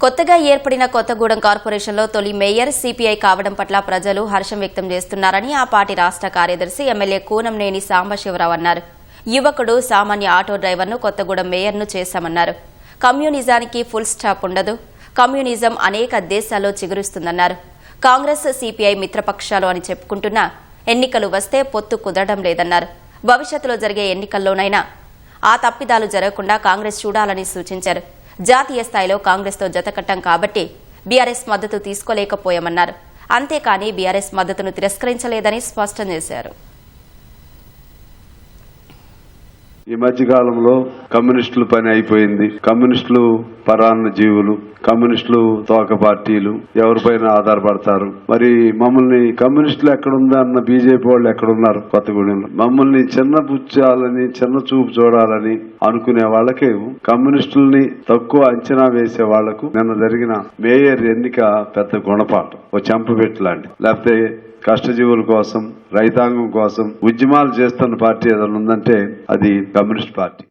కొత్తగా ఏర్పడిన కొత్తగూడెం కార్పొరేషన్లో తొలి మేయర్ సిపిఐ కావడం పట్ల ప్రజలు హర్షం వ్యక్తం చేస్తున్నారని ఆ పార్టీ రాష్ట్ర కార్యదర్శి ఎమ్మెల్యే కూనంనేని సాంబశివరావు అన్నారు. యువకుడు సామాన్య ఆటో డ్రైవర్ను కొత్తగూడెం మేయర్ను చేశామన్నారు. కమ్యూనిజానికి ఫుల్ స్టాప్ ఉండదు, కమ్యూనిజం అనేక దేశాల్లో చిగురుస్తుందన్నారు. కాంగ్రెస్ సిపిఐ మిత్రపక్షాలు అని చెప్పుకుంటున్నా ఎన్నికలు వస్తే పొత్తు కుదరడం లేదన్నారు. భవిష్యత్తులో జరిగే ఎన్నికల్లోనైనా ఆ తప్పిదాలు జరగకుండా కాంగ్రెస్ చూడాలని సూచించారు. జాతీయ స్థాయిలో కాంగ్రెస్తో జతకట్టాం కాబట్టి బీఆర్ఎస్ మద్దతు తీసుకోలేకపోయామన్నారు. అంతేకాని బీఆర్ఎస్ మద్దతును తిరస్కరించలేదని స్పష్టం చేశారు. ఈ మధ్య కాలంలో కమ్యూనిస్టుల పని అయిపోయింది. కమ్యూనిస్టులు పరాన్న జీవులు, కమ్యూనిస్టులు తోక పార్టీలు ఎవరిపైన ఆధారపడతారు. మరి మమ్మల్ని కమ్యూనిస్టులు ఎక్కడుందా అన్న బీజేపీ వాళ్ళు ఎక్కడున్నారు? కొత్తగూడెంలో మమ్మల్ని చిన్నపుచ్చాలని, చిన్న చూపు చూడాలని అనుకునే వాళ్ళకి, కమ్యూనిస్టుల్ని తక్కువ అంచనా వేసే వాళ్లకు నిన్న జరిగిన మేయర్ ఎన్నిక పెద్ద గుణపాఠం, ఓ చెంపపెట్టు లాంటి. లేకపోతే కష్టజీవుల కోసం, రైతాంగం కోసం ఉద్యమాలు చేస్తున్న పార్టీ ఏదైనా ఉందంటే అది కమ్యూనిస్ట్ పార్టీ.